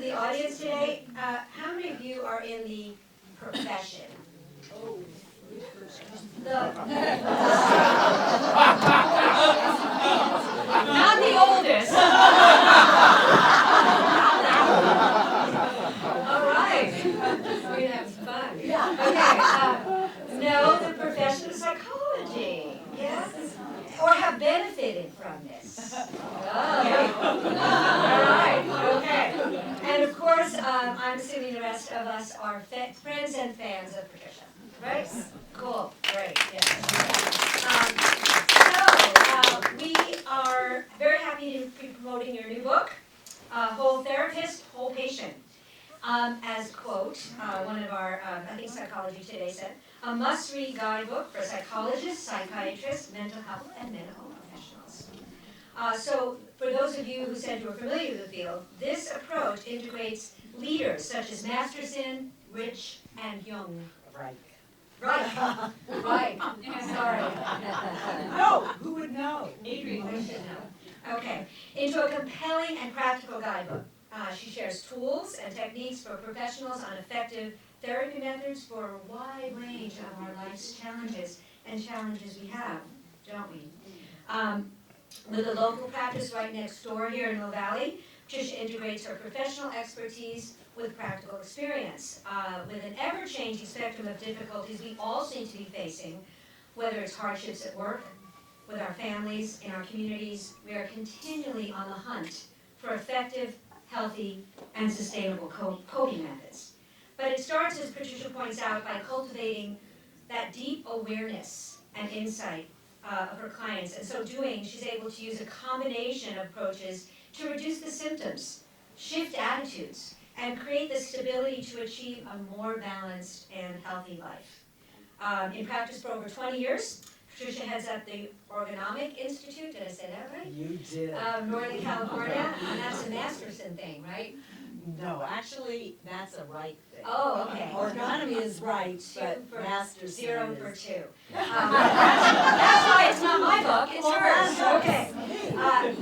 the audience today, how many of you are in the profession? Not the oldest. All right. We're gonna have some fun. Okay. No, the profession of psychology. Yes. Or have benefited from this. Oh. All right. Okay. And of course, I'm assuming the rest of us are friends and fans of Patricia. Right? Cool. Great. Yes. We are very happy to be promoting your new book, Whole Therapist, Whole Patient. As quote, one of our, I think Psychology Today said, a must-read guidebook for psychologists, psychiatrists, mental health, and medical professionals. So for those of you who said you were familiar with the field, this approach integrates leaders such as Masterson, Rich, and Jung. Right. Right. Right. Sorry. No, who would know? Adrian, we should know. Okay. Into a compelling and practical guidebook. She shares tools and techniques for professionals on effective therapy methods for a wide range of our life's challenges and challenges we have, don't we? With a local practice right next door here in Mill Valley, Patricia integrates her professional expertise with practical experience. With an ever-changing spectrum of difficulties we all seem to be facing, whether it's hardships at work, with our families, in our communities, we are continually on the hunt for effective, healthy, and sustainable coping methods. But it starts, as Patricia points out, by cultivating that deep awareness and insight of her clients. And so doing, she's able to use a combination of approaches to reduce the symptoms, shift attitudes, and create the stability to achieve a more balanced and healthy life. In practice for over 20 years, Patricia heads up the Orgonomic Institute. Did I say that right? You did. Northern California, and that's a Masterson thing, right? No, actually, that's a right thing. Oh, okay. Orgonomy is right, but for Masterson zero is... for two. That's why it's not my book, it's hers. Okay.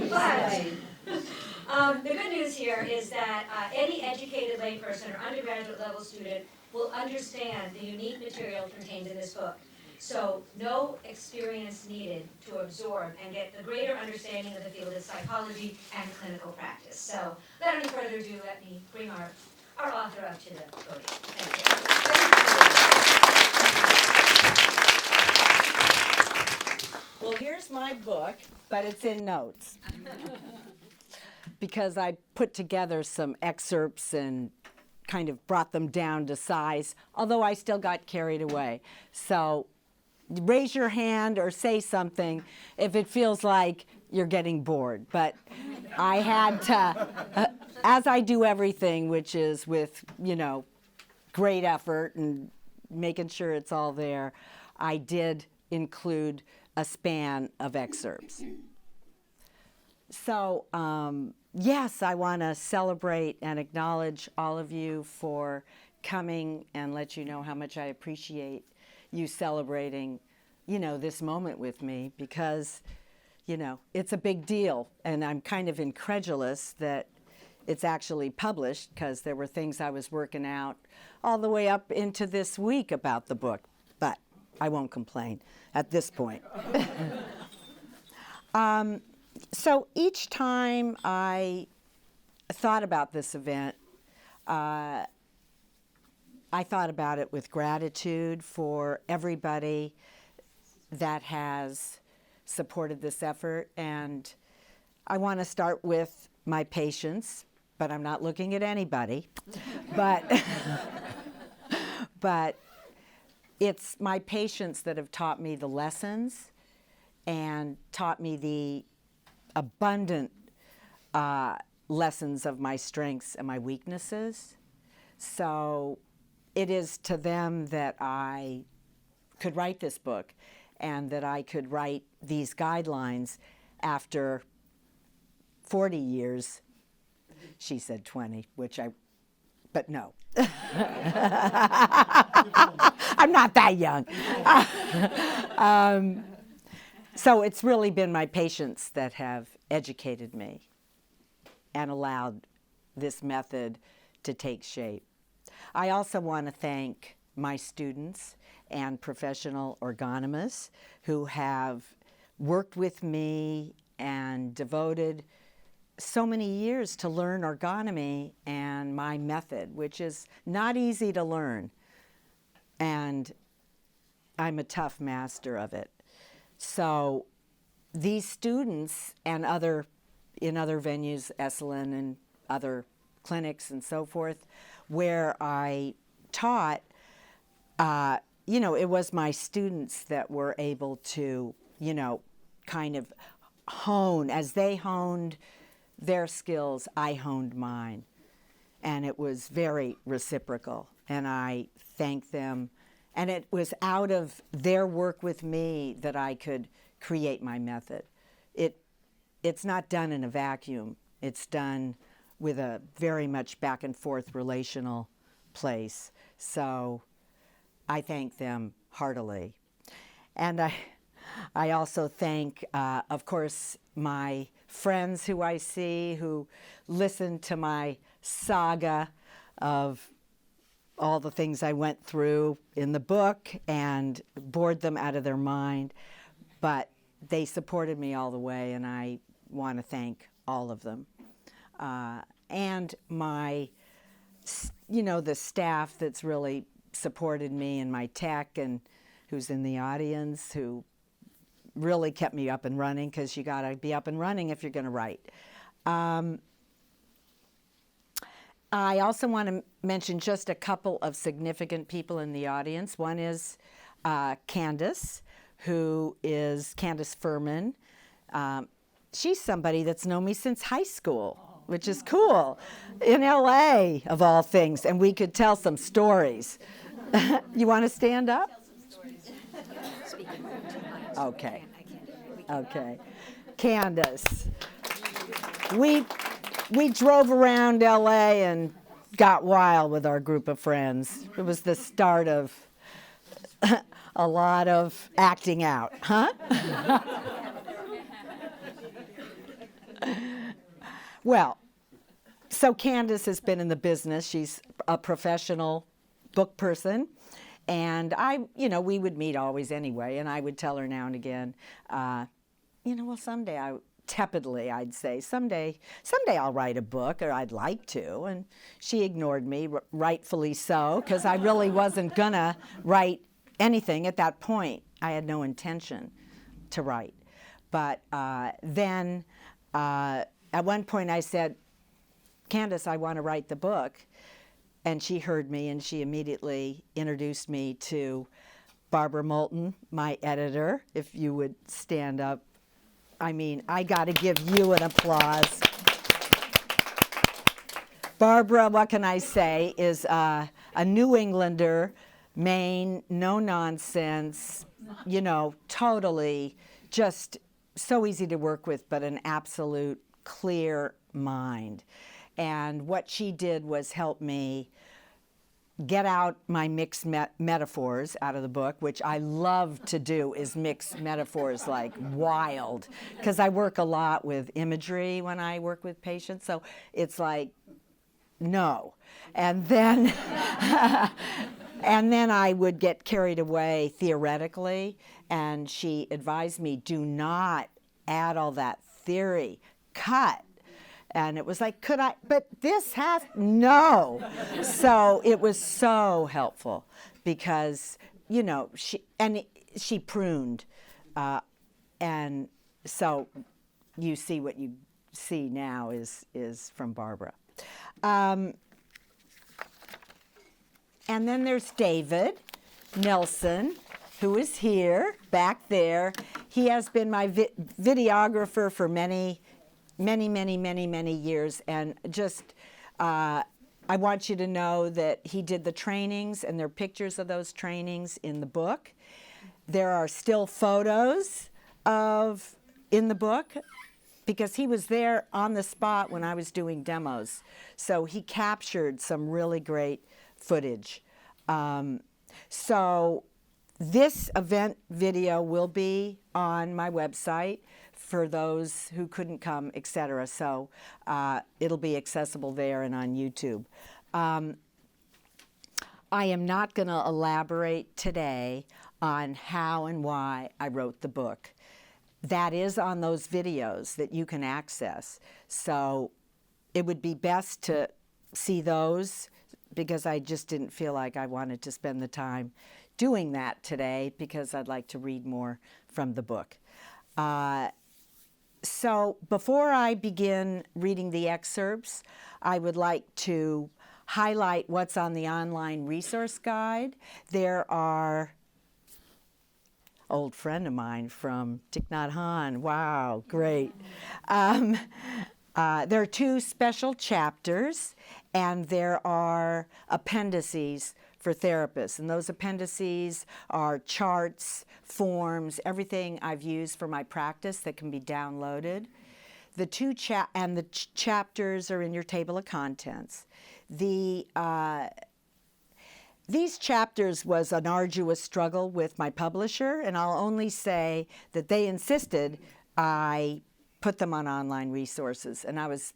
But the good news here is that any educated layperson or undergraduate level student will understand the unique material contained in this book. So no experience needed to absorb and get the greater understanding of the field of psychology and clinical practice. So without any further ado, let me bring our author up to the podium. Thank you. Well, here's my book, but it's in notes. Because I put together some excerpts and kind of brought them down to size, although I still got carried away. So raise your hand or say something if it feels like you're getting bored. But I had to, as I do everything, which is with, great effort and making sure it's all there, I did include a span of excerpts. So, yes, I want to celebrate and acknowledge all of you for coming and let you know how much I appreciate you celebrating, this moment with me because, it's a big deal. And I'm kind of incredulous that it's actually published because there were things I was working out all the way up into this week about the book. But I won't complain at this point. So each time I thought about this event, I thought about it with gratitude for everybody that has supported this effort. And I want to start with my patients, but I'm not looking at anybody. But it's my patients that have taught me the lessons and taught me the abundant lessons of my strengths and my weaknesses. So it is to them that I could write this book and that I could write these guidelines after 40 years. She said 20, but no. I'm not that young. So it's really been my patients that have educated me and allowed this method to take shape. I also want to thank my students and professional ergonomists who have worked with me and devoted so many years to learn ergonomy and my method, which is not easy to learn. And I'm a tough master of it. So these students and in other venues, Esalen and other clinics and so forth, where I taught, it was my students that were able to, kind of hone. As they honed their skills, I honed mine. And it was very reciprocal. And I thank them. And it was out of their work with me that I could create my method. It's not done in a vacuum. It's done with a very much back and forth relational place. So I thank them heartily. And I also thank, of course, my friends who I see, who listen to my saga of all the things I went through in the book and bored them out of their mind. But they supported me all the way, and I want to thank all of them. And my, the staff that's really supported me, and my tech, and who's in the audience, who really kept me up and running, because you got to be up and running if you're going to write. I also want to mention just a couple of significant people in the audience. One is Candace, who is Candace Furman. She's somebody that's known me since high school, which is cool, in LA, of all things, and we could tell some stories. You want to stand up? Okay. Okay. Candace. We drove around LA and got wild with our group of friends. It was the start of a lot of acting out, huh? Well, so Candace has been in the business. She's a professional book person. And we would meet always anyway, and I would tell her now and again, well, someday tepidly, I'd say, someday I'll write a book, or I'd like to. And she ignored me, rightfully so, because I really wasn't going to write anything at that point. I had no intention to write. But then at one point I said, Candace, I want to write the book. And she heard me, and she immediately introduced me to Barbara Moulton, my editor. If you would stand up. I mean, I got to give you an applause. Barbara, what can I say, is a New Englander, Maine, no nonsense, totally just so easy to work with, but an absolute clear mind. And what she did was help me get out my mixed metaphors out of the book, which I love to do, is mix metaphors like wild, because I work a lot with imagery when I work with patients. So it's like, no. And then, and then I would get carried away theoretically, and she advised me, do not add all that theory, cut. And it was like, could I, but this has, no. So it was so helpful because, she pruned. And so you see what you see now is from Barbara. And then there's David Nelson, who is here, back there. He has been my videographer for many years, and just I want you to know that he did the trainings, and there are pictures of those trainings in the book. There are still photos in the book, because he was there on the spot when I was doing demos. So he captured some really great footage. So this event video will be on my website for those who couldn't come, etc. So it'll be accessible there and on YouTube. I am not going to elaborate today on how and why I wrote the book. That is on those videos that you can access. So it would be best to see those, because I just didn't feel like I wanted to spend the time doing that today, because I'd like to read more from the book. So before I begin reading the excerpts, I would like to highlight what's on the online resource guide. There are, old friend of mine from Thich Nhat Hanh, wow, great. There are 2 special chapters, and there are appendices for therapists. And those appendices are charts, forms, everything I've used for my practice that can be downloaded. The chapters are in your table of contents. These chapters was an arduous struggle with my publisher, and I'll only say that they insisted I put them on online resources, and I was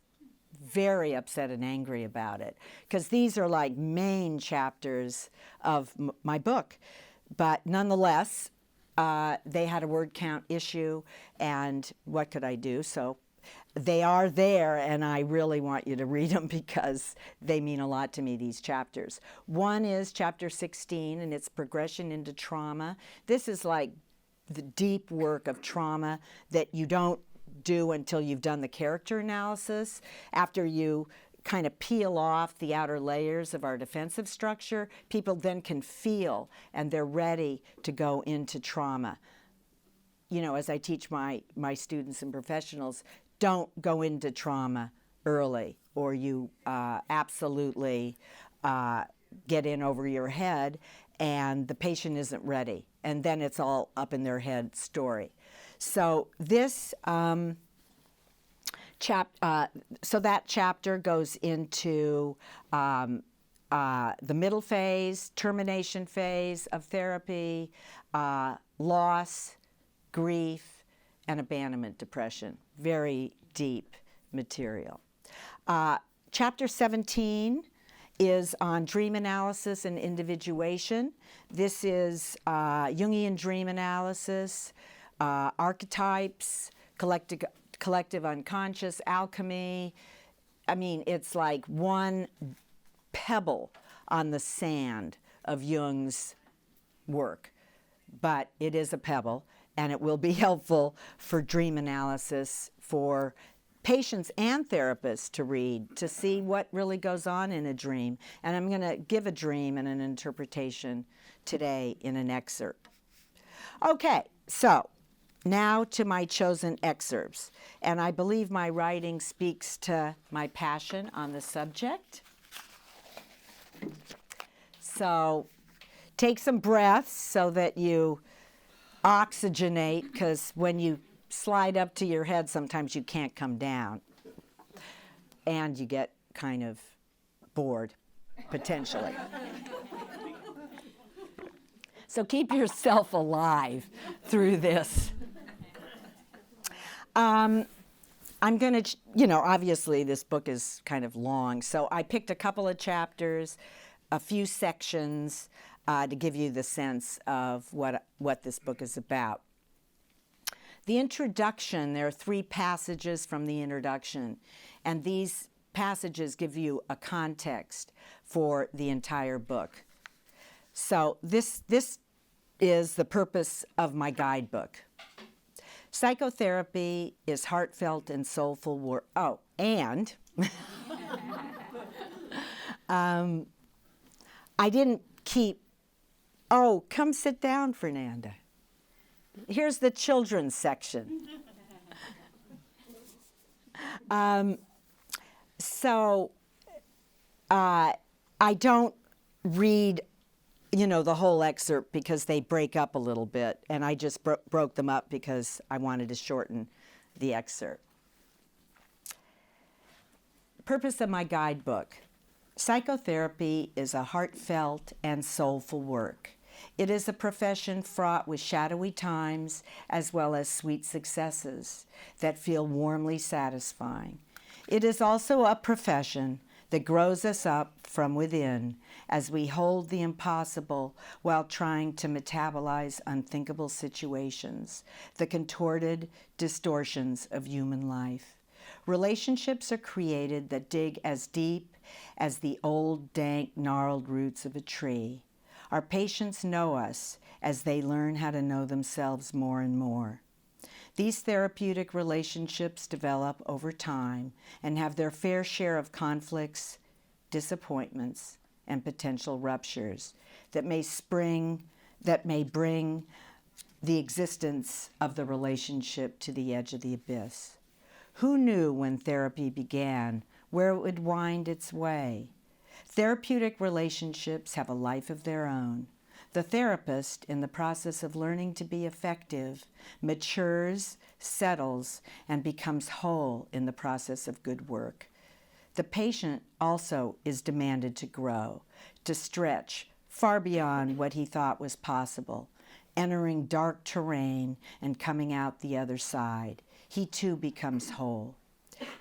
very upset and angry about it, because these are like main chapters of my book. But nonetheless, they had a word count issue, and what could I do? So they are there, and I really want you to read them because they mean a lot to me, these chapters. One is chapter 16, and it's progression into trauma. This is like the deep work of trauma that you don't do until you've done the character analysis. After you kind of peel off the outer layers of our defensive structure, people then can feel, and they're ready to go into trauma. You know, as I teach my students and professionals, don't go into trauma early, or you absolutely get in over your head and the patient isn't ready, and then it's all up in their head story. So this so that chapter goes into the middle phase, termination phase of therapy, loss, grief, and abandonment depression. Very deep material. Chapter 17 is on dream analysis and individuation. This is Jungian dream analysis, archetypes, collective unconscious, alchemy. I mean, it's like one pebble on the sand of Jung's work, but it is a pebble, and it will be helpful for dream analysis for patients and therapists to read, to see what really goes on in a dream. And I'm going to give a dream and an interpretation today in an excerpt. Okay, so now to my chosen excerpts. And I believe my writing speaks to my passion on the subject. So take some breaths so that you oxygenate, because when you slide up to your head, sometimes you can't come down. And you get kind of bored, potentially. So keep yourself alive through this. I'm going to, obviously this book is kind of long, so I picked a couple of chapters, a few sections, to give you the sense of what this book is about. The introduction, there are 3 passages from the introduction, and these passages give you a context for the entire book. So this is the purpose of my guidebook. Psychotherapy is heartfelt and soulful work. Oh, and I didn't keep. Oh, come sit down, Fernanda. Here's the children's section. I don't read, the whole excerpt because they break up a little bit, and I just broke them up because I wanted to shorten the excerpt. Purpose of my guidebook. Psychotherapy is a heartfelt and soulful work. It is a profession fraught with shadowy times as well as sweet successes that feel warmly satisfying. It is also a profession that grows us up from within as we hold the impossible while trying to metabolize unthinkable situations, the contorted distortions of human life. Relationships are created that dig as deep as the old, dank, gnarled roots of a tree. Our patients know us as they learn how to know themselves more and more. These therapeutic relationships develop over time and have their fair share of conflicts, disappointments, and potential ruptures that may bring the existence of the relationship to the edge of the abyss. Who knew when therapy began where it would wind its way? Therapeutic relationships have a life of their own. The therapist, in the process of learning to be effective, matures, settles, and becomes whole in the process of good work. The patient also is demanded to grow, to stretch far beyond what he thought was possible, entering dark terrain and coming out the other side. He too becomes whole.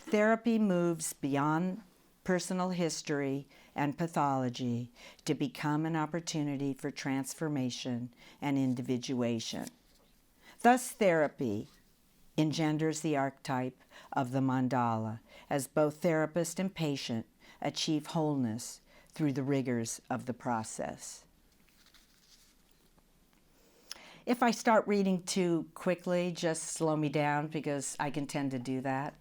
Therapy moves beyond personal history and pathology to become an opportunity for transformation and individuation. Thus, therapy engenders the archetype of the mandala, as both therapist and patient achieve wholeness through the rigors of the process. If I start reading too quickly, just slow me down because I can tend to do that.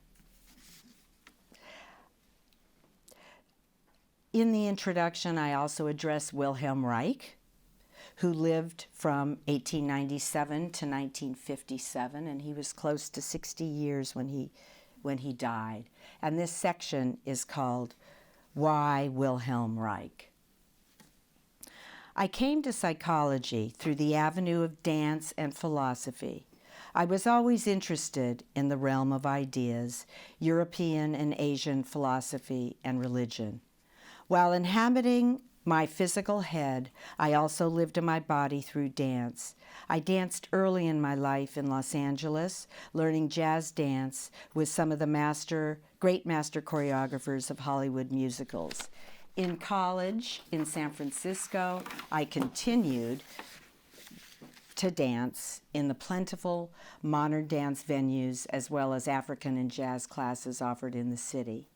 In the introduction, I also address Wilhelm Reich, who lived from 1897 to 1957, and he was close to 60 years when he died. And this section is called Why Wilhelm Reich? I came to psychology through the avenue of dance and philosophy. I was always interested in the realm of ideas, European and Asian philosophy and religion. While inhabiting my physical head, I also lived in my body through dance. I danced early in my life in Los Angeles, learning jazz dance with some of the great master choreographers of Hollywood musicals. In college in San Francisco, I continued to dance in the plentiful modern dance venues as well as African and jazz classes offered in the city.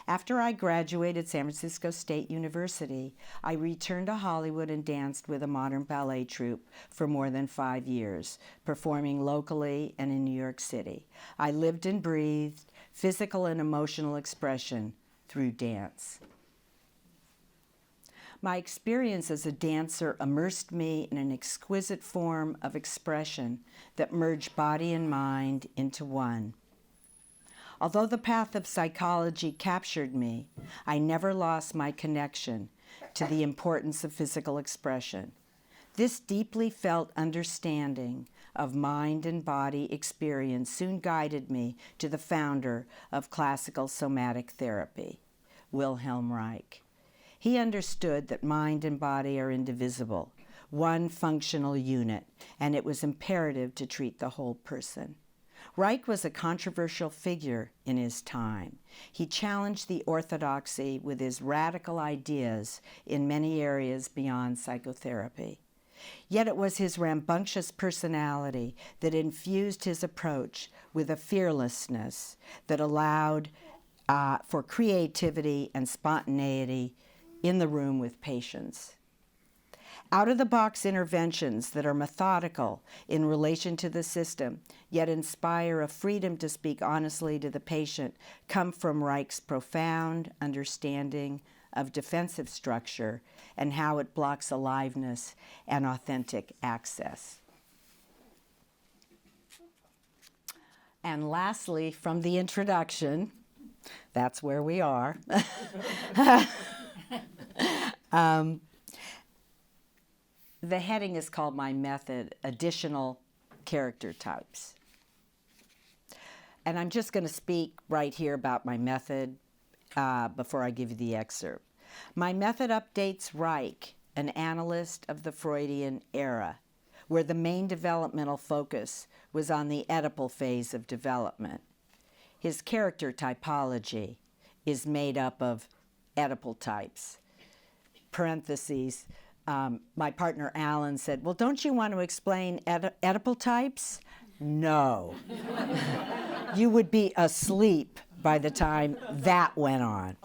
After I graduated San Francisco State University, I returned to Hollywood and danced with a modern ballet troupe for more than 5 years, performing locally and in New York City. I lived and breathed physical and emotional expression through dance. My experience as a dancer immersed me in an exquisite form of expression that merged body and mind into one. Although the path of psychology captured me, I never lost my connection to the importance of physical expression. This deeply felt understanding of mind and body experience soon guided me to the founder of classical somatic therapy, Wilhelm Reich. He understood that mind and body are indivisible, one functional unit, and it was imperative to treat the whole person. Reich was a controversial figure in his time. He challenged the orthodoxy with his radical ideas in many areas beyond psychotherapy. Yet it was his rambunctious personality that infused his approach with a fearlessness that allowed for creativity and spontaneity in the room with patients. Out-of-the-box interventions that are methodical in relation to the system, yet inspire a freedom to speak honestly to the patient, come from Reich's profound understanding of defensive structure and how it blocks aliveness and authentic access. And lastly, from the introduction, that's where we are. The heading is called My Method, Additional Character Types. And I'm just going to speak right here about my method before I give you the excerpt. My method updates Reich an analyst of the Freudian era, where the main developmental focus was on the Oedipal phase of development. His character typology is made up of Oedipal types. Parentheses, my partner Alan said, well, don't you want to explain Oedipal types? No. You would be asleep by the time that went on.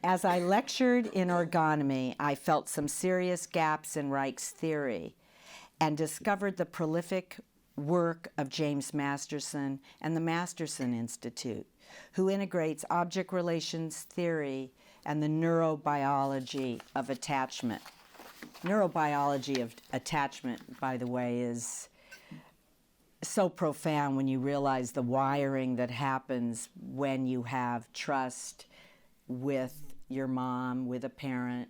As I lectured in orgonomy, I felt some serious gaps in Reich's theory and discovered the prolific work of James Masterson and the Masterson Institute, who integrates object relations theory and the neurobiology of attachment. Neurobiology of attachment, by the way, is so profound when you realize the wiring that happens when you have trust with your mom, with a parent,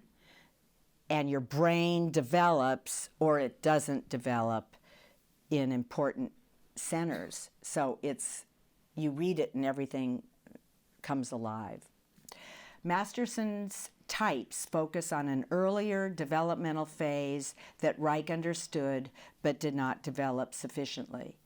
and your brain develops or it doesn't develop in important centers. So you read it and everything comes alive. Masterson's types focus on an earlier developmental phase that Reich understood but did not develop sufficiently.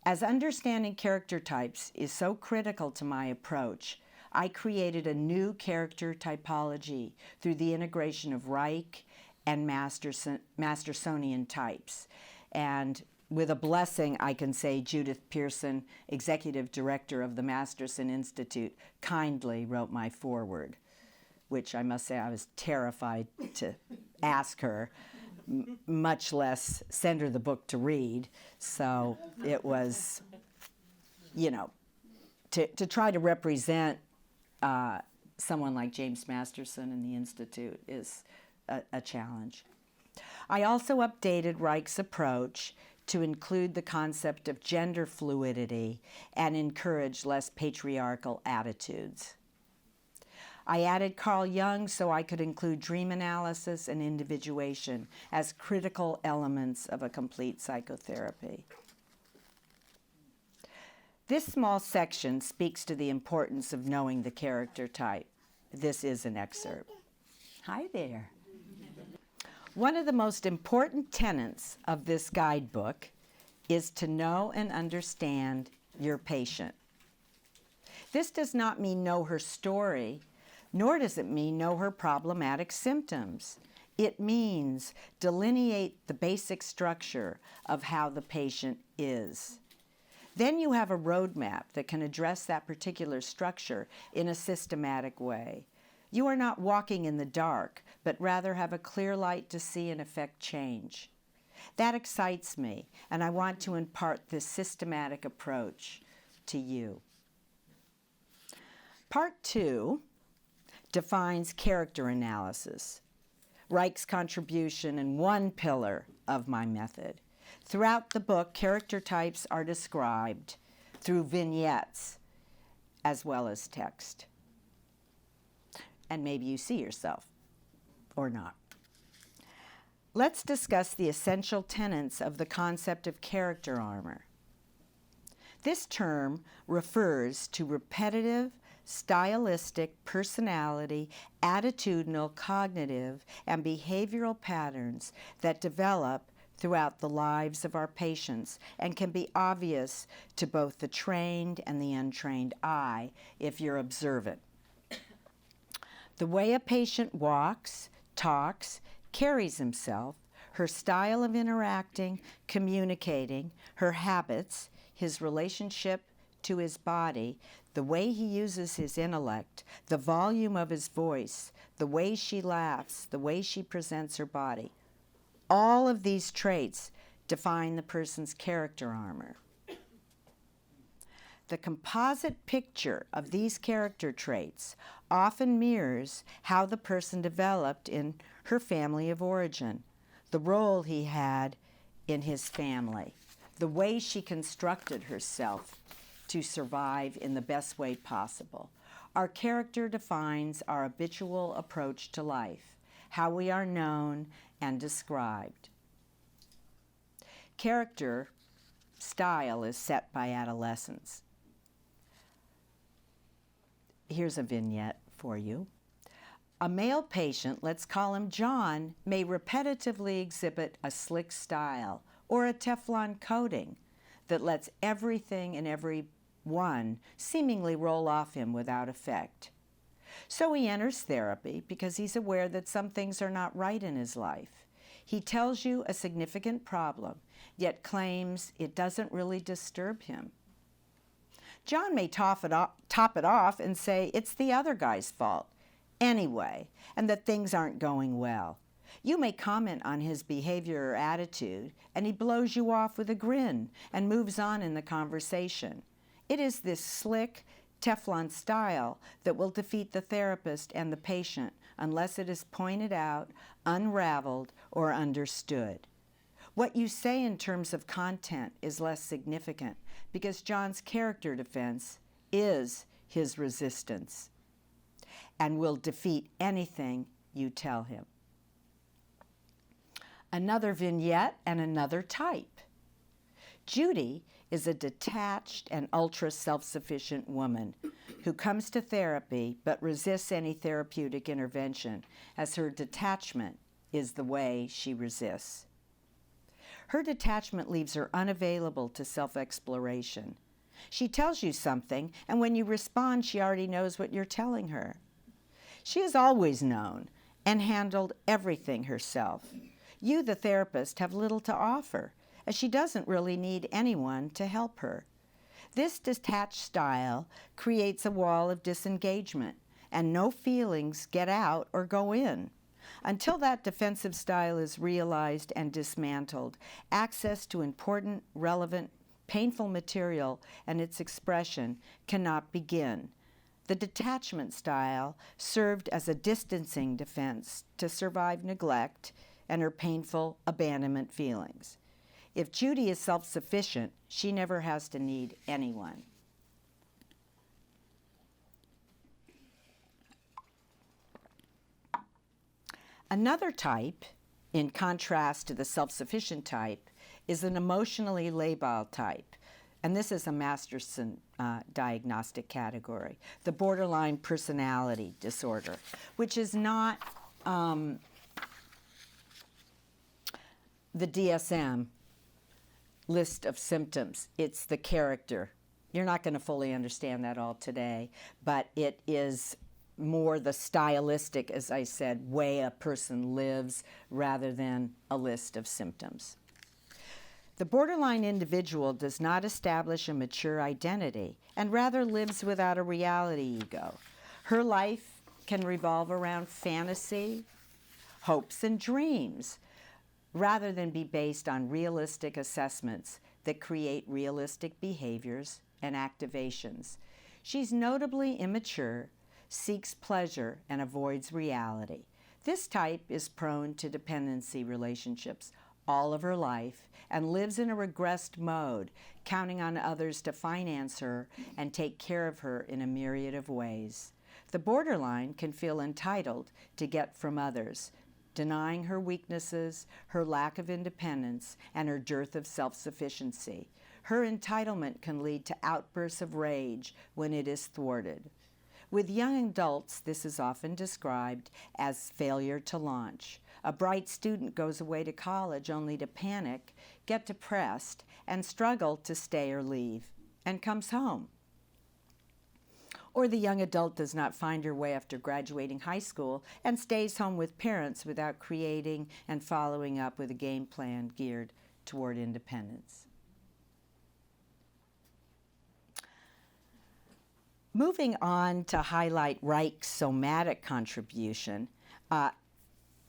As understanding character types is so critical to my approach, I created a new character typology through the integration of Reich and Mastersonian types. And with a blessing, I can say Judith Pearson, executive director of the Masterson Institute, kindly wrote my foreword, which I must say I was terrified to ask her, much less send her the book to read. So it was, to try to represent someone like James Masterson in the Institute is a challenge. I also updated Reich's approach to include the concept of gender fluidity and encourage less patriarchal attitudes. I added Carl Jung so I could include dream analysis and individuation as critical elements of a complete psychotherapy. This small section speaks to the importance of knowing the character type. This is an excerpt. Hi there. One of the most important tenets of this guidebook is to know and understand your patient. This does not mean know her story, nor does it mean know her problematic symptoms. It means delineate the basic structure of how the patient is. Then you have a roadmap that can address that particular structure in a systematic way. You are not walking in the dark, but rather have a clear light to see and effect change. That excites me, and I want to impart this systematic approach to you. Part 2 defines character analysis, Reich's contribution and one pillar of my method. Throughout the book, character types are described through vignettes as well as text. And maybe you see yourself or not. Let's discuss the essential tenets of the concept of character armor. This term refers to repetitive, stylistic, personality, attitudinal, cognitive, and behavioral patterns that develop throughout the lives of our patients and can be obvious to both the trained and the untrained eye if you're observant. The way a patient walks, talks, carries himself, her style of interacting, communicating, her habits, his relationship to his body, the way he uses his intellect, the volume of his voice, the way she laughs, the way she presents her body. All of these traits define the person's character armor. The composite picture of these character traits often mirrors how the person developed in her family of origin, the role he had in his family, the way she constructed herself to survive in the best way possible. Our character defines our habitual approach to life, how we are known and described. Character style is set by adolescence. Here's a vignette for you. A male patient, let's call him John, may repetitively exhibit a slick style or a Teflon coating that lets everything and everyone seemingly roll off him without effect. So he enters therapy because he's aware that some things are not right in his life. He tells you a significant problem, yet claims it doesn't really disturb him. John may top it off and say it's the other guy's fault anyway, and that things aren't going well. You may comment on his behavior or attitude, and he blows you off with a grin and moves on in the conversation. It is this slick Teflon style that will defeat the therapist and the patient unless it is pointed out, unraveled, or understood. What you say in terms of content is less significant because John's character defense is his resistance and will defeat anything you tell him. Another vignette and another type. Judy is a detached and ultra self-sufficient woman who comes to therapy but resists any therapeutic intervention, as her detachment is the way she resists. Her detachment leaves her unavailable to self-exploration. She tells you something, and when you respond, she already knows what you're telling her. She has always known and handled everything herself. You, the therapist, have little to offer, as she doesn't really need anyone to help her. This detached style creates a wall of disengagement, and no feelings get out or go in. Until that defensive style is realized and dismantled, access to important, relevant, painful material and its expression cannot begin. The detachment style served as a distancing defense to survive neglect and her painful abandonment feelings. If Judy is self-sufficient, she never has to need anyone. Another type, in contrast to the self-sufficient type, is an emotionally labile type. And this is a Masterson diagnostic category, the borderline personality disorder, which is not the DSM list of symptoms. It's the character. You're not going to fully understand that all today, but it is more the stylistic, as I said, way a person lives rather than a list of symptoms. The borderline individual does not establish a mature identity and rather lives without a reality ego. Her life can revolve around fantasy, hopes, and dreams, rather than be based on realistic assessments that create realistic behaviors and activations. She's notably immature, seeks pleasure, and avoids reality. This type is prone to dependency relationships all of her life and lives in a regressed mode, counting on others to finance her and take care of her in a myriad of ways. The borderline can feel entitled to get from others, denying her weaknesses, her lack of independence, and her dearth of self-sufficiency. Her entitlement can lead to outbursts of rage when it is thwarted. With young adults, this is often described as failure to launch. A bright student goes away to college only to panic, get depressed, and struggle to stay or leave, and comes home. Or the young adult does not find her way after graduating high school and stays home with parents without creating and following up with a game plan geared toward independence. Moving on to highlight Reich's somatic contribution,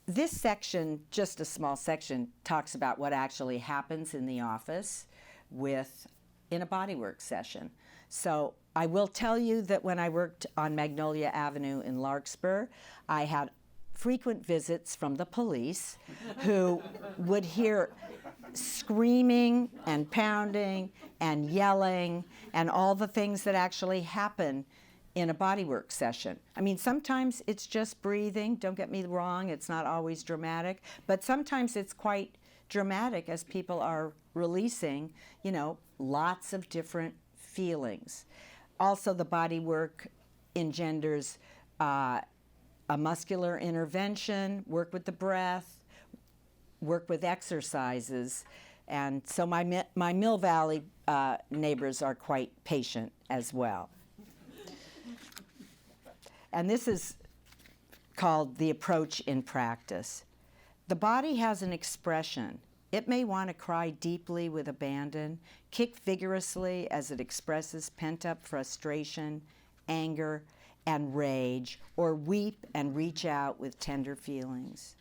this section, just a small section, talks about what actually happens in the office in a bodywork session. So I will tell you that when I worked on Magnolia Avenue in Larkspur, I had frequent visits from the police who would hear screaming and pounding and yelling and all the things that actually happen in a bodywork session. I mean, sometimes it's just breathing, don't get me wrong, it's not always dramatic, but sometimes it's quite dramatic as people are releasing, lots of different feelings. Also, the bodywork engenders a muscular intervention, work with the breath, work with exercises. And so my Mill Valley neighbors are quite patient as well. And this is called the approach in practice. The body has an expression. It may want to cry deeply with abandon, kick vigorously as it expresses pent-up frustration, anger, and rage, or weep and reach out with tender feelings.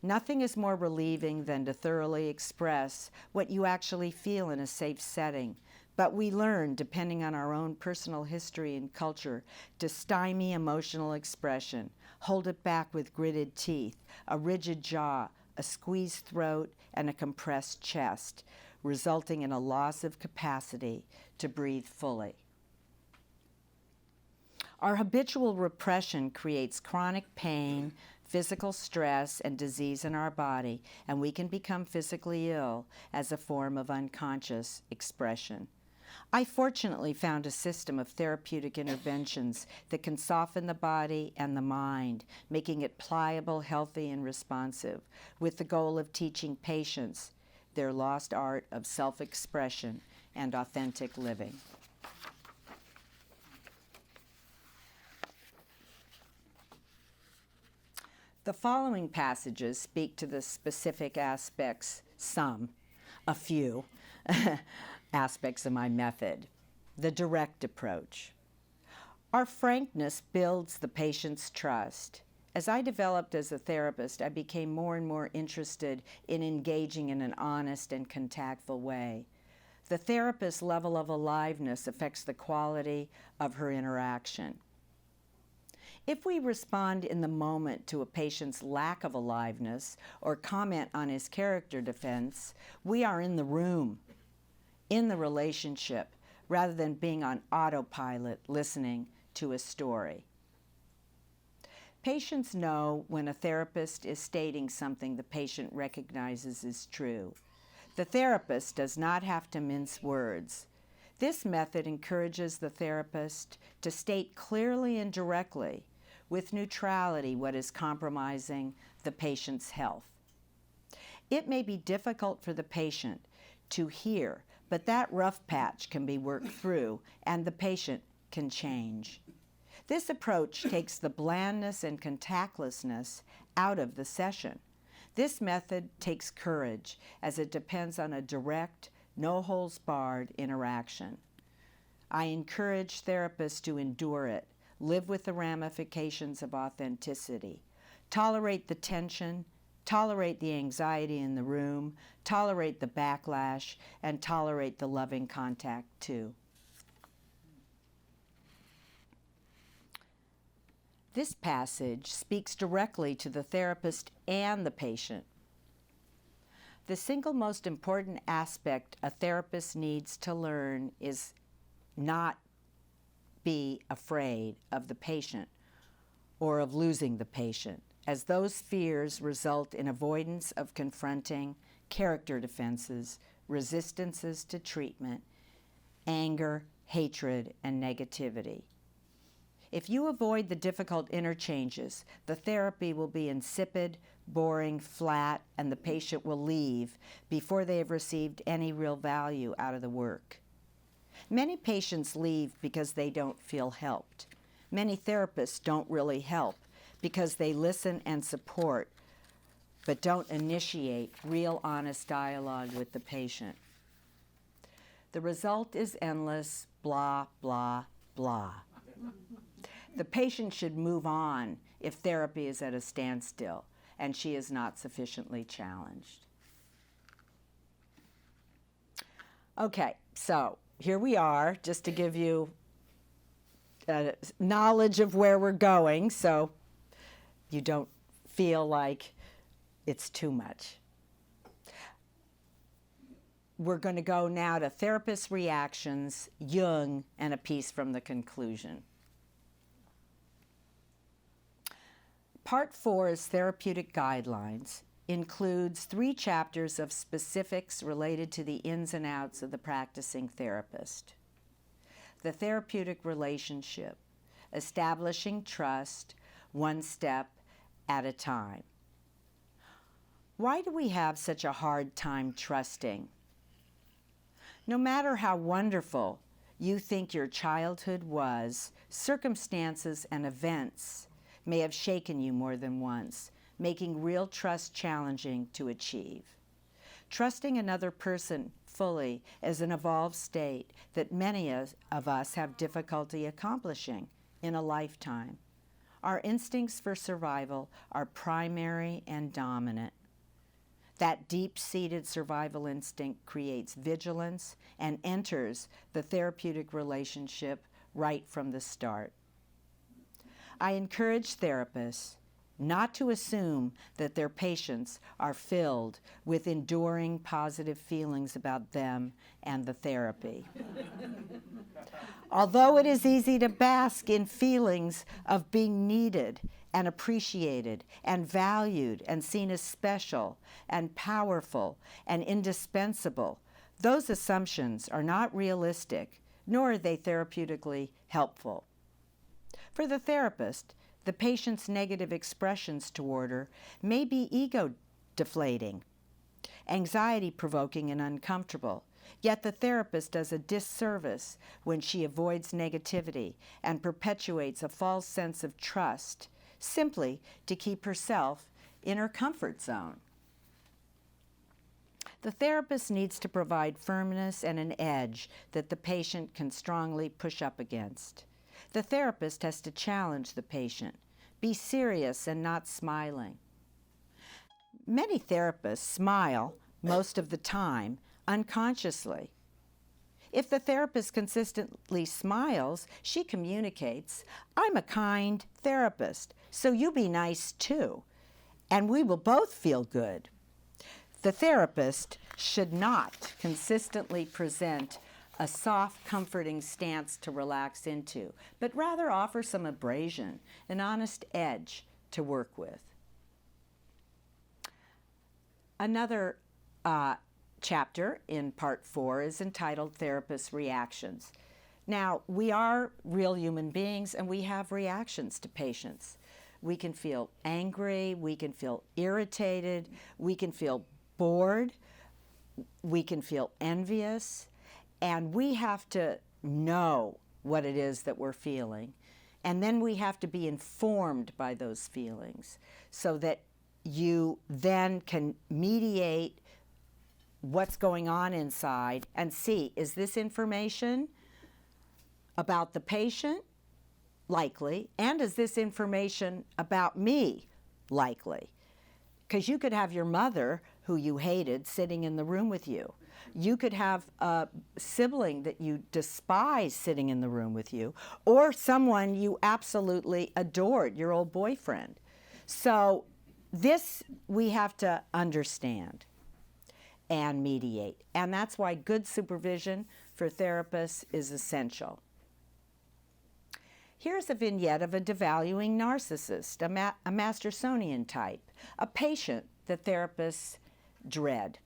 Nothing is more relieving than to thoroughly express what you actually feel in a safe setting, but we learn, depending on our own personal history and culture, to stymie emotional expression, hold it back with gritted teeth, a rigid jaw, a squeezed throat, and a compressed chest, resulting in a loss of capacity to breathe fully. Our habitual repression creates chronic pain, physical stress, and disease in our body, and we can become physically ill as a form of unconscious expression. I fortunately found a system of therapeutic interventions that can soften the body and the mind, making it pliable, healthy, and responsive, with the goal of teaching patients their lost art of self-expression and authentic living. The following passages speak to the specific aspects, a few, aspects of my method. The direct approach. Our frankness builds the patient's trust. As I developed as a therapist, I became more and more interested in engaging in an honest and contactful way. The therapist's level of aliveness affects the quality of her interaction. If we respond in the moment to a patient's lack of aliveness or comment on his character defense, we are in the room, in the relationship, rather than being on autopilot listening to a story. Patients know when a therapist is stating something the patient recognizes is true. The therapist does not have to mince words. This method encourages the therapist to state clearly and directly, with neutrality, what is compromising the patient's health. It may be difficult for the patient to hear, but that rough patch can be worked through and the patient can change. This approach takes the blandness and contactlessness out of the session. This method takes courage as it depends on a direct, no-holds-barred interaction. I encourage therapists to endure it, live with the ramifications of authenticity, tolerate the tension, tolerate the anxiety in the room, tolerate the backlash, and tolerate the loving contact too. This passage speaks directly to the therapist and the patient. The single most important aspect a therapist needs to learn is not be afraid of the patient or of losing the patient, as those fears result in avoidance of confronting character defenses, resistances to treatment, anger, hatred, and negativity. If you avoid the difficult interchanges, the therapy will be insipid, boring, flat, and the patient will leave before they have received any real value out of the work. Many patients leave because they don't feel helped. Many therapists don't really help because they listen and support, but don't initiate real honest dialogue with the patient. The result is endless blah, blah, blah. The patient should move on if therapy is at a standstill and she is not sufficiently challenged. Okay, so here we are, just to give you knowledge of where we're going so you don't feel like it's too much. We're going to go now to therapist reactions, Jung, and a piece from the conclusion. Part 4 is therapeutic guidelines, includes 3 chapters of specifics related to the ins and outs of the practicing therapist. The therapeutic relationship, establishing trust, one step at a time. Why do we have such a hard time trusting? No matter how wonderful you think your childhood was, circumstances and events may have shaken you more than once, making real trust challenging to achieve. Trusting another person fully is an evolved state that many of us have difficulty accomplishing in a lifetime. Our instincts for survival are primary and dominant. That deep-seated survival instinct creates vigilance and enters the therapeutic relationship right from the start. I encourage therapists not to assume that their patients are filled with enduring positive feelings about them and the therapy. Although it is easy to bask in feelings of being needed and appreciated and valued and seen as special and powerful and indispensable, those assumptions are not realistic, nor are they therapeutically helpful. For the therapist, the patient's negative expressions toward her may be ego-deflating, anxiety-provoking, and uncomfortable. Yet the therapist does a disservice when she avoids negativity and perpetuates a false sense of trust simply to keep herself in her comfort zone. The therapist needs to provide firmness and an edge that the patient can strongly push up against. The therapist has to challenge the patient, be serious and not smiling. Many therapists smile most of the time unconsciously. If the therapist consistently smiles, she communicates, "I'm a kind therapist, so you be nice too, and we will both feel good." The therapist should not consistently present a soft, comforting stance to relax into, but rather offer some abrasion, an honest edge to work with. Another chapter in part 4 is entitled Therapist Reactions. Now, we are real human beings and we have reactions to patients. We can feel angry, we can feel irritated, we can feel bored, we can feel envious, and we have to know what it is that we're feeling. And then we have to be informed by those feelings so that you then can mediate what's going on inside and see, is this information about the patient? Likely. And is this information about me? Likely. Because you could have your mother, who you hated, sitting in the room with you. You could have a sibling that you despise sitting in the room with you, or someone you absolutely adored, your old boyfriend. So this we have to understand and mediate. And that's why good supervision for therapists is essential. Here's a vignette of a devaluing narcissist, a Mastersonian type, a patient that therapists dread.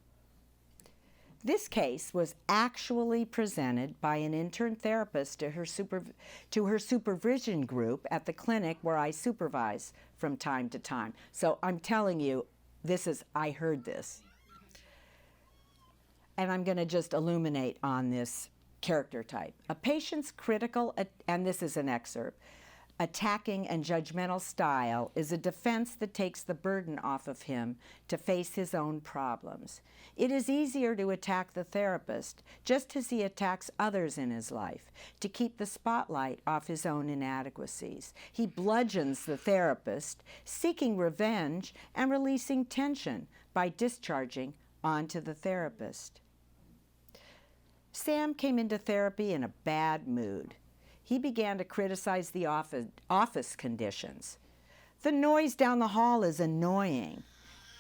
This case was actually presented by an intern therapist to her supervision group at the clinic where I supervise from time to time. So I'm telling you, I heard this. And I'm going to just illuminate on this character type. A patient's critical, and this is an excerpt, attacking and judgmental style is a defense that takes the burden off of him to face his own problems. It is easier to attack the therapist, just as he attacks others in his life, to keep the spotlight off his own inadequacies. He bludgeons the therapist, seeking revenge and releasing tension by discharging onto the therapist. Sam came into therapy in a bad mood. He began to criticize the office conditions. The noise down the hall is annoying,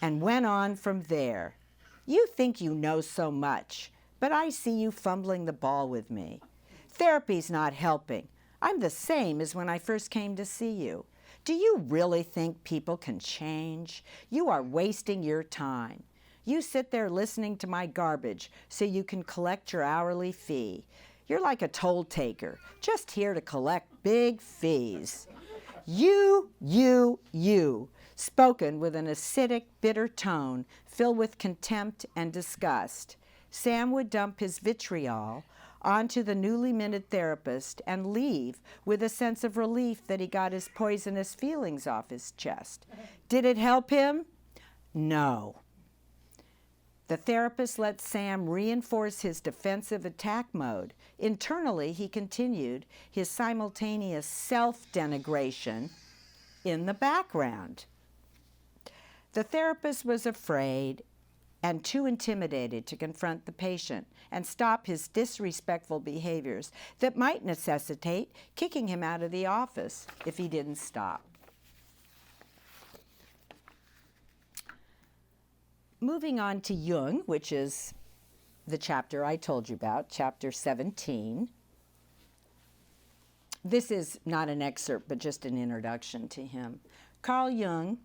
and went on from there. You think you know so much, but I see you fumbling the ball with me. Therapy's not helping. I'm the same as when I first came to see you. Do you really think people can change? You are wasting your time. You sit there listening to my garbage so you can collect your hourly fee. You're like a toll taker, just here to collect big fees. You, spoken with an acidic, bitter tone filled with contempt and disgust. Sam would dump his vitriol onto the newly minted therapist and leave with a sense of relief that he got his poisonous feelings off his chest. Did it help him? No. The therapist let Sam reinforce his defensive attack mode. Internally, he continued his simultaneous self-denigration in the background. The therapist was afraid and too intimidated to confront the patient and stop his disrespectful behaviors that might necessitate kicking him out of the office if he didn't stop. Moving on to Jung, which is the chapter I told you about, chapter 17. This is not an excerpt, but just an introduction to him. Carl Jung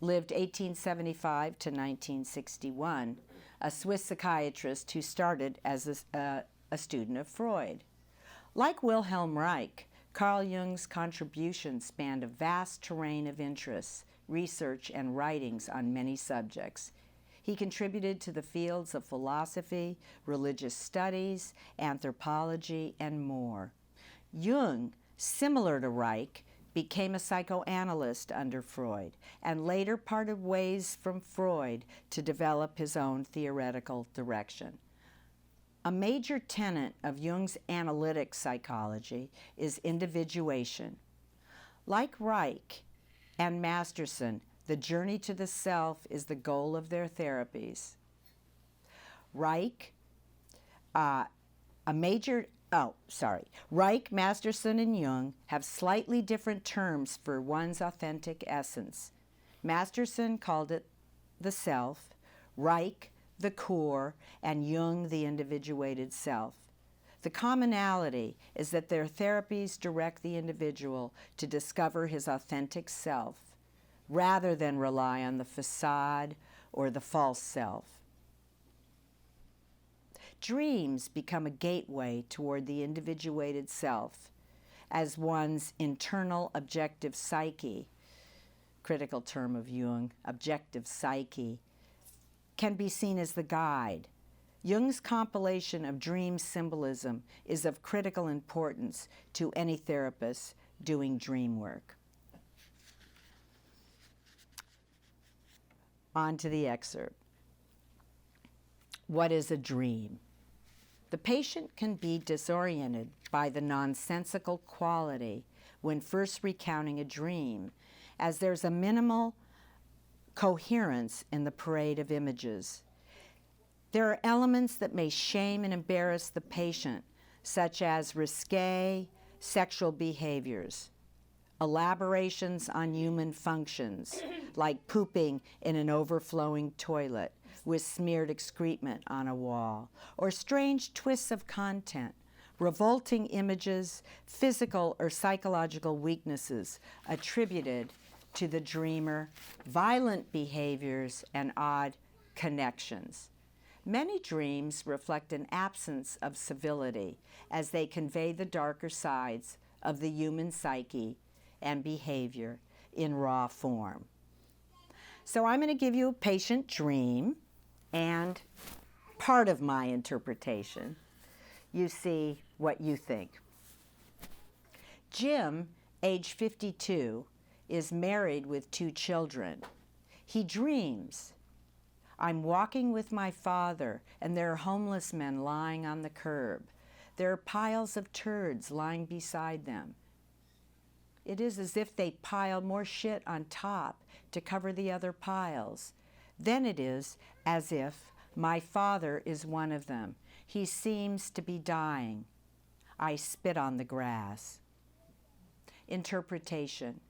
lived 1875 to 1961, a Swiss psychiatrist who started as a student of Freud. Like Wilhelm Reich, Carl Jung's contributions spanned a vast terrain of interests, research, and writings on many subjects. He contributed to the fields of philosophy, religious studies, anthropology, and more. Jung, similar to Reich, became a psychoanalyst under Freud and later parted ways from Freud to develop his own theoretical direction. A major tenet of Jung's analytic psychology is individuation. Like Reich and Masterson, the journey to the self is the goal of their therapies. Reich, Reich, Masterson, and Jung have slightly different terms for one's authentic essence. Masterson called it the self, Reich the core, and Jung the individuated self. The commonality is that their therapies direct the individual to discover his authentic self, rather than rely on the facade or the false self. Dreams become a gateway toward the individuated self as one's internal objective psyche, critical term of Jung, objective psyche, can be seen as the guide. Jung's compilation of dream symbolism is of critical importance to any therapist doing dream work. On to the excerpt. What is a dream? The patient can be disoriented by the nonsensical quality when first recounting a dream, as there's a minimal coherence in the parade of images. There are elements that may shame and embarrass the patient, such as risque sexual behaviors, elaborations on human functions, like pooping in an overflowing toilet with smeared excrement on a wall, or strange twists of content, revolting images, physical or psychological weaknesses attributed to the dreamer, violent behaviors, and odd connections. Many dreams reflect an absence of civility as they convey the darker sides of the human psyche and behavior in raw form. So I'm going to give you a patient dream and part of my interpretation. You see what you think. Jim, age 52, is married with 2 children. He dreams, I'm walking with my father, and there are homeless men lying on the curb. There are piles of turds lying beside them. It is as if they pile more shit on top to cover the other piles. Then it is as if my father is one of them. He seems to be dying. I spit on the grass. Interpretation.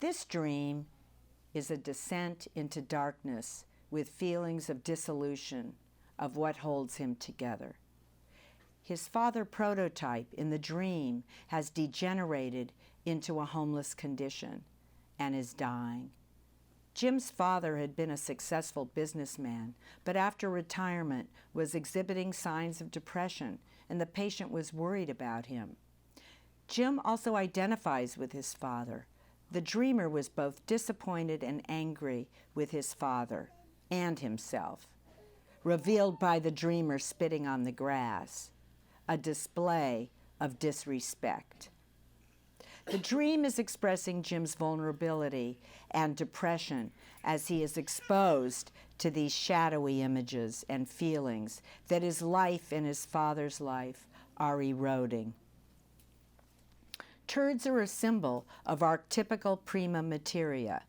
This dream is a descent into darkness with feelings of dissolution of what holds him together. His father prototype in the dream has degenerated into a homeless condition and is dying. Jim's father had been a successful businessman, but after retirement was exhibiting signs of depression, and the patient was worried about him. Jim also identifies with his father, The dreamer was both disappointed and angry with his father and himself, revealed by the dreamer spitting on the grass, a display of disrespect. The dream is expressing Jim's vulnerability and depression as he is exposed to these shadowy images and feelings that his life and his father's life are eroding. Turds are a symbol of archetypical prima materia,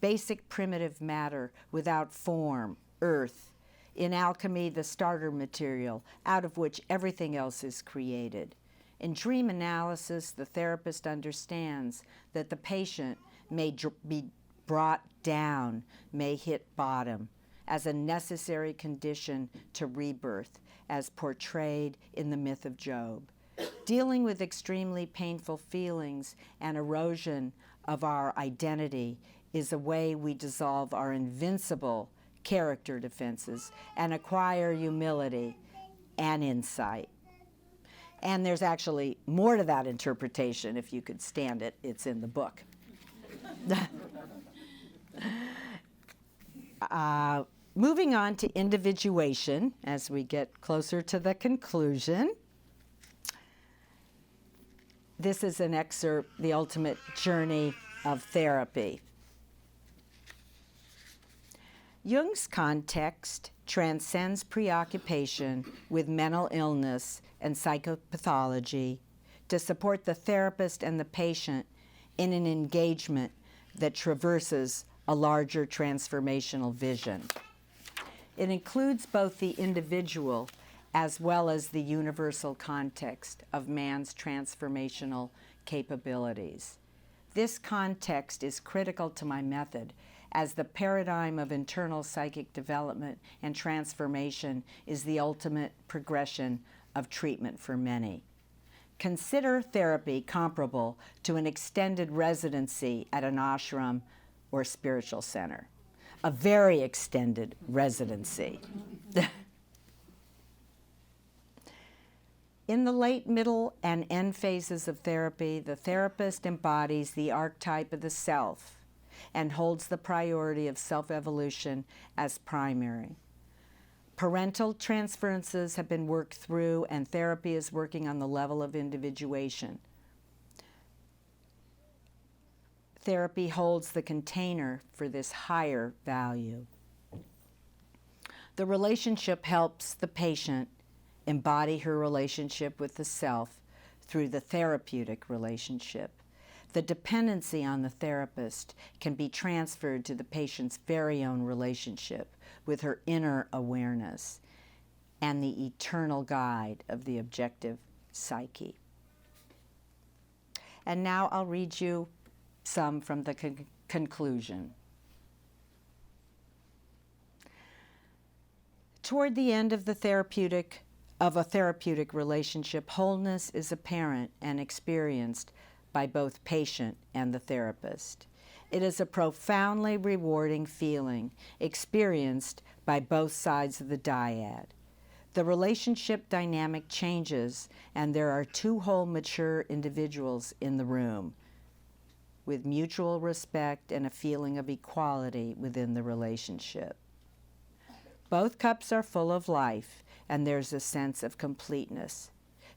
basic primitive matter without form, earth. In alchemy, the starter material out of which everything else is created. In dream analysis, the therapist understands that the patient may be brought down, may hit bottom, as a necessary condition to rebirth, as portrayed in the myth of Job. Dealing with extremely painful feelings and erosion of our identity is a way we dissolve our invincible character defenses and acquire humility and insight. And there's actually more to that interpretation, if you could stand it. It's in the book. Moving on to individuation as we get closer to the conclusion. This is an excerpt, The Ultimate Journey of Therapy. Jung's context transcends preoccupation with mental illness and psychopathology to support the therapist and the patient in an engagement that traverses a larger transformational vision. It includes both the individual as well as the universal context of man's transformational capabilities. This context is critical to my method, as the paradigm of internal psychic development and transformation is the ultimate progression of treatment for many. Consider therapy comparable to an extended residency at an ashram or spiritual center, a very extended residency. In the late, middle, and end phases of therapy, the therapist embodies the archetype of the self and holds the priority of self-evolution as primary. Parental transferences have been worked through, and therapy is working on the level of individuation. Therapy holds the container for this higher value. The relationship helps the patient embody her relationship with the self through the therapeutic relationship. The dependency on the therapist can be transferred to the patient's very own relationship with her inner awareness and the eternal guide of the objective psyche. And now I'll read you some from the conclusion. Toward the end of a therapeutic relationship, wholeness is apparent and experienced by both patient and the therapist. It is a profoundly rewarding feeling experienced by both sides of the dyad. The relationship dynamic changes, and there are two whole mature individuals in the room, with mutual respect and a feeling of equality within the relationship. Both cups are full of life, and there's a sense of completeness.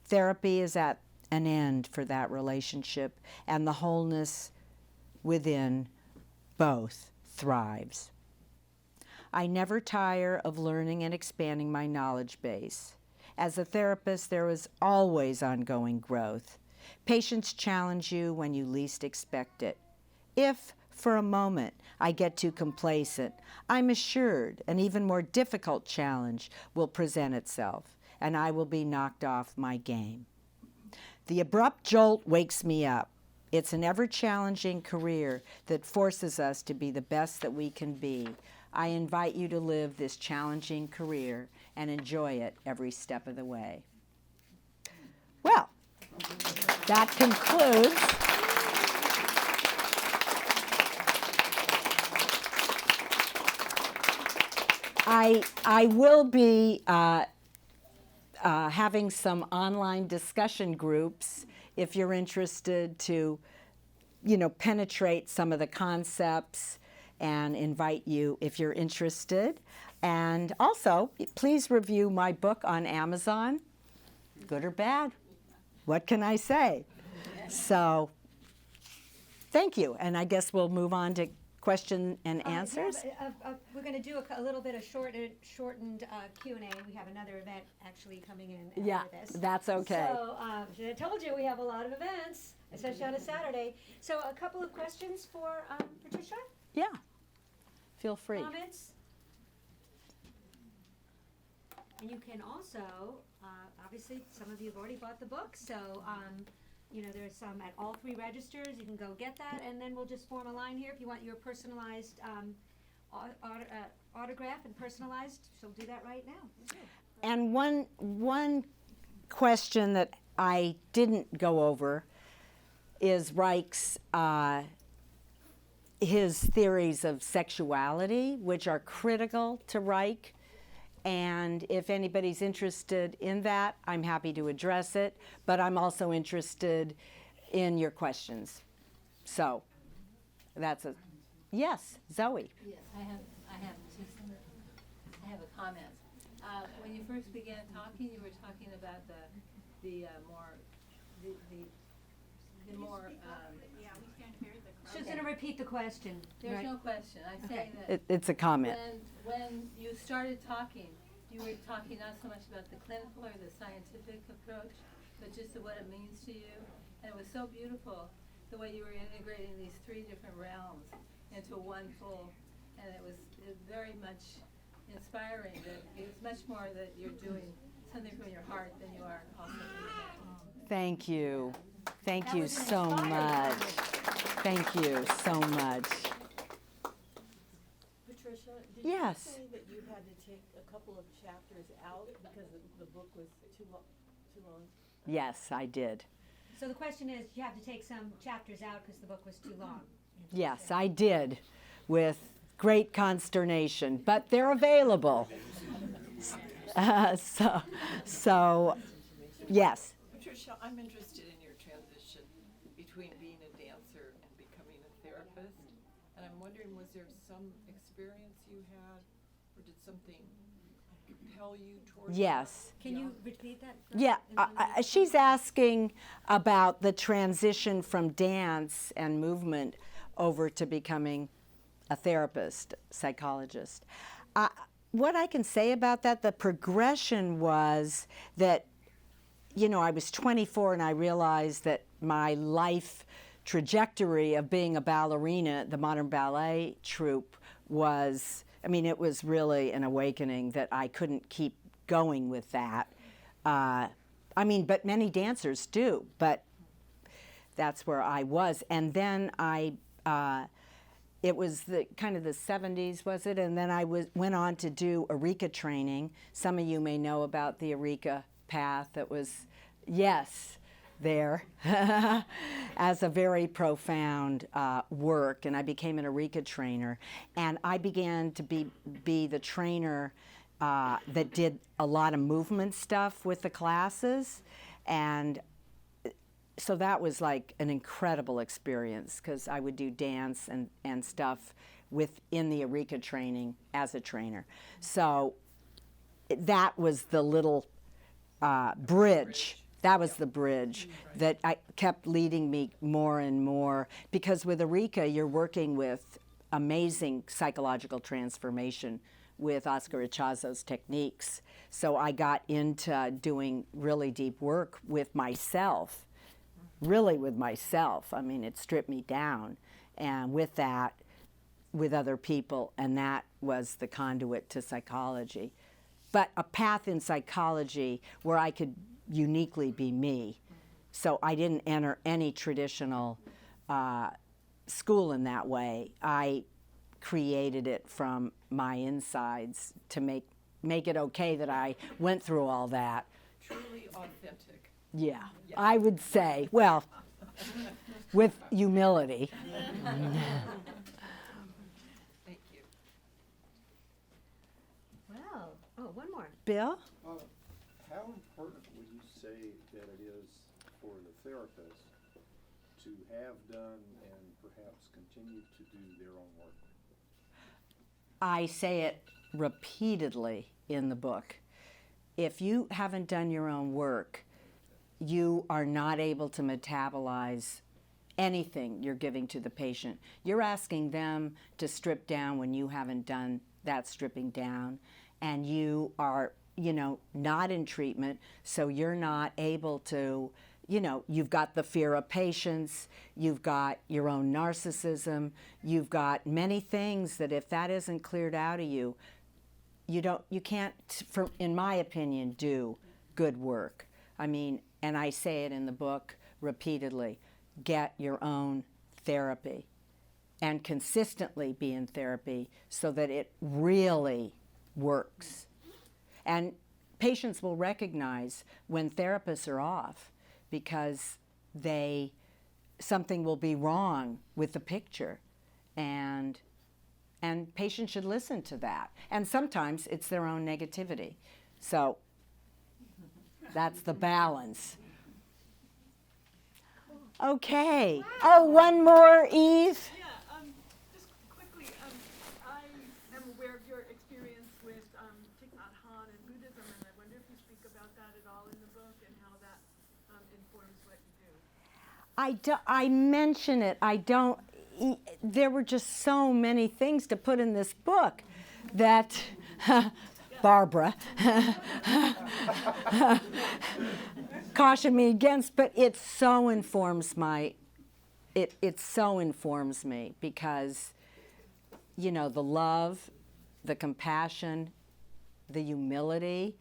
Therapy is at an end for that relationship, and the wholeness within both thrives. I never tire of learning and expanding my knowledge base. As a therapist, there is always ongoing growth. Patients challenge you when you least expect it. If, for a moment, I get too complacent, I'm assured an even more difficult challenge will present itself, and I will be knocked off my game. The abrupt jolt wakes me up. It's an ever-challenging career that forces us to be the best that we can be. I invite you to live this challenging career and enjoy it every step of the way. Well, that concludes I will be having some online discussion groups if you're interested to penetrate some of the concepts and invite you if you're interested. And also, please review my book on Amazon, good or bad. What can I say? So, thank you. And I guess we'll move on to question and answers. We're going to do a little bit of shortened Q&A. We have another event actually coming in Yeah, after this. that's okay. So I told you we have a lot of events, especially on a Saturday. So a couple of questions for Patricia? Yeah, feel free. Comments? And you can also, obviously, some of you have already bought the book, so there's some at all 3 registers. You can go get that, and then we'll just form a line here if you want your personalized autograph and personalized. So do that right now. And one question that I didn't go over is Reich's his theories of sexuality, which are critical to Reich. And if anybody's interested in that, I'm happy to address it. But I'm also interested in your questions. So that's a yes, Zoe. Yes, I have a comment. When you first began talking, you were talking about the more. She's going to repeat the question. There's no question. I say It's a comment. when you started talking, you were talking not so much about the clinical or the scientific approach, but just what it means to you. And it was so beautiful the way you were integrating these 3 different realms into one full, and it was very much inspiring. That it was much more that you're doing something from your heart than you are also from your head. Thank you. Thank That you was an so inspiring much. comment. Thank you so much. Patricia, did Yes. you say that you had to take a couple of chapters out because the book was too long? Yes, I did. So the question is, you have to take some chapters out because the book was too long. Yes, I did, with great consternation, but they're available. So, yes. Patricia, I'm interested in your transition between being a dancer and becoming a therapist. And I'm wondering, was there some experience you had, or did something compel you towards Yes. Can you repeat that? Yeah, she's asking about the transition from dance and movement over to becoming a therapist, psychologist. What I can say about that, the progression was that, I was 24 and I realized that my life trajectory of being a ballerina at the Modern Ballet Troupe was, it was really an awakening that I couldn't keep going with that. But many dancers do, but that's where I was. And then it was the kind of the 70s, was it? And then I went on to do Eureka training. Some of you may know about the Eureka path. That was, yes, there, as a very profound work. And I became an Eureka trainer. And I began to be the trainer that did a lot of movement stuff with the classes. And so that was like an incredible experience because I would do dance and stuff within the Eureka training as a trainer. So that was the little bridge. That was the bridge that I kept leading me more and more, because with Eureka you're working with amazing psychological transformation with Oscar Ichazo's techniques. So I got into doing really deep work with myself. Really with myself. It stripped me down. And with that, with other people, and that was the conduit to psychology. But a path in psychology where I could uniquely be me. So I didn't enter any traditional school in that way. I created it from my insides to make it okay that I went through all that. truly authentic? Yeah, I would say, well, with humility. Thank you. Well, one more. Bill? How important would you say that it is for the therapist to have done and perhaps continue to do their own work? I say it repeatedly in the book. If you haven't done your own work, you are not able to metabolize anything you're giving to the patient. You're asking them to strip down when you haven't done that stripping down, and you are, not in treatment, so you're not able to, you've got the fear of patients, you've got your own narcissism, you've got many things that if that isn't cleared out of you, you can't, in my opinion, do good work. I mean, and I say it in the book repeatedly, get your own therapy and consistently be in therapy so that it really works. And patients will recognize when therapists are off because something will be wrong with the picture, and patients should listen to that. And sometimes it's their own negativity. So that's the balance. Okay. Oh, one more, Eve. Yeah, just quickly, I am aware of your experience with Thich Nhat Hanh and Buddhism, and I wonder if you speak about that at all in the book and how that informs what you do. I mention it. I don't. There were just so many things to put in this book that Barbara cautioned me against, but it so informs it so informs me because, the love, the compassion, the humility,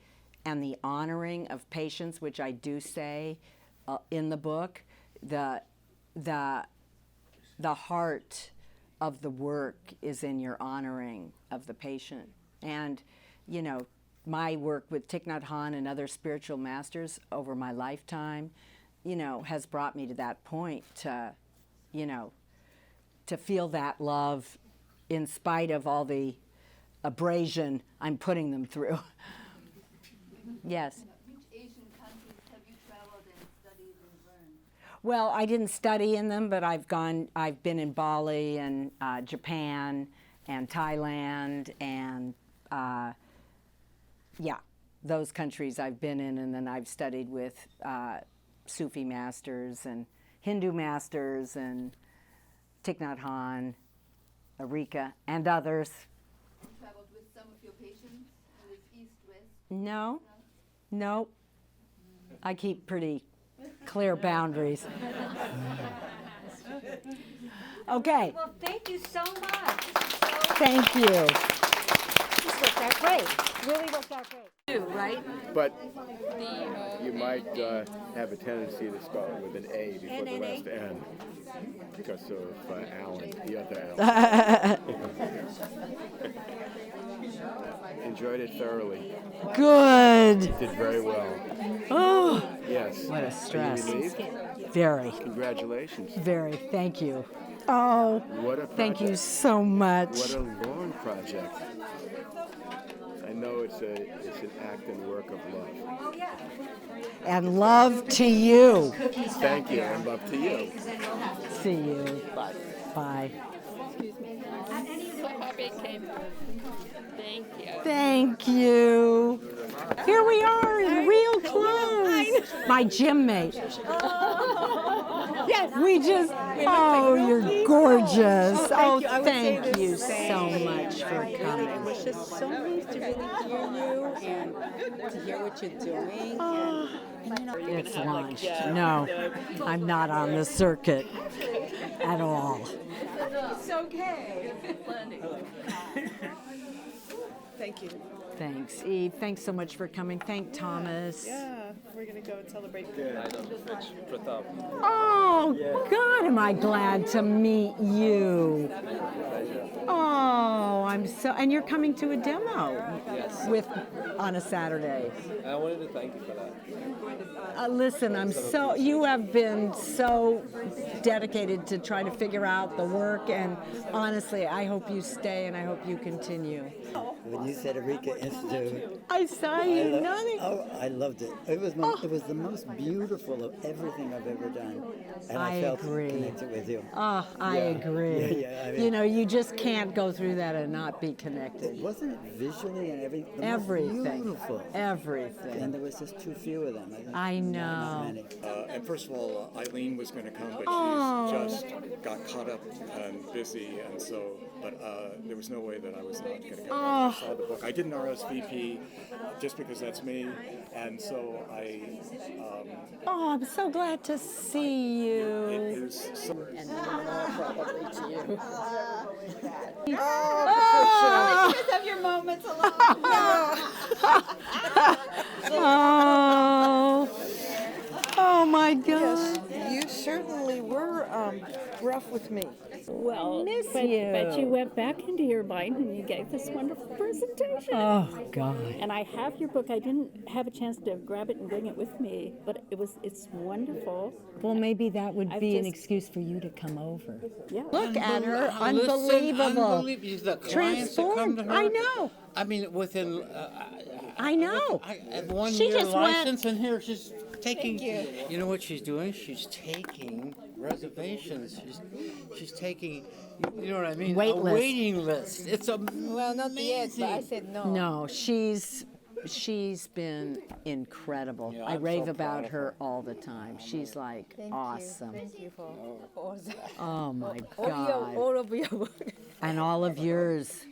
and the honoring of patients, which I do say in the book, the heart of the work is in your honoring of the patient. And, my work with Thich Nhat Hanh and other spiritual masters over my lifetime, has brought me to that point to feel that love in spite of all the abrasion I'm putting them through. Yes? Which Asian countries have you traveled and studied and learned? Well, I didn't study in them, but I've been in Bali and Japan and Thailand and those countries I've been in, and then I've studied with Sufi masters and Hindu masters and Thich Nhat Hanh, Arika, and others. You traveled with some of your patients in this east-west? No. I keep pretty clear boundaries. Okay. Well, thank you so much. Thank you. This worked out great. Really worked out great. But you might have a tendency to spell it with an A before the last N because of Alan, the other Alan. Enjoyed it thoroughly. Good. Did very well. Oh, Yes. what a stress. Are you relieved? Very, Congratulations. very. Thank you. Oh, What a project. thank you so much. What a long project. I know it's an act and work of love. And love to you. Thank you, and love to you. See you. Bye. Bye. So happy it came. Thank you. Thank you. Here we are in real clothes. My gym mate. Yes. We just, you're gorgeous. Oh, thank you so much for coming. It was just so nice to really hear you and to hear what you're doing. It's launched. No, I'm not on the circuit at all. It's okay. Thank you. Thanks, Eve. Thanks so much for coming. Thank Thomas. Yeah, we're going to go and celebrate. Oh, God, am I glad to meet you. Oh, and you're coming to a demo on a Saturday. I wanted to thank you for that. Listen, you have been so dedicated to try to figure out the work, and honestly, I hope you stay and I hope you continue. When you said Arika Institute, I saw you nodding. I loved it. It was my it was the most beautiful of everything I've ever done. And I I felt agree. connected with you. Oh, I Yeah. agree. Yeah, I mean- You know, you just can't go through that and not be connected. Wasn't it visually and everything? The most Everything. beautiful. Everything. And there was just too few of them. think. I Not know. many. And first of all, Eileen was going to come, but Oh. she's just got caught up and busy, and so, but there was no way that I was not going to get Oh. I saw the book. I didn't RSVP just because that's me, and so I, Oh, I'm so glad to see it you. is so. Probably to you. Oh, You guys have your moments alone. oh, oh my God. You certainly were rough with me. Well, Miss but you you. went back into your mind and you gave this wonderful presentation. Oh God. And I have your book. I didn't have a chance to grab it and bring it with me, but it's wonderful. Well, maybe that would I've be an just- excuse for you to come over. Yeah. Look at her, Listen, unbelievable. The clients that come to Transformed. her, I know. I mean, within I know. one She year just went- license, and here she's taking. You know what she's doing? She's taking reservations. She's taking. You know what I mean? Wait a list. waiting list. It's Well, not yet, but I amazing. said no. No, she's been incredible. Yeah, I I'm rave so proud about of her all the time. She's like Thank awesome. you. Thank you for all that. Oh my All God. of your work. And all of yours.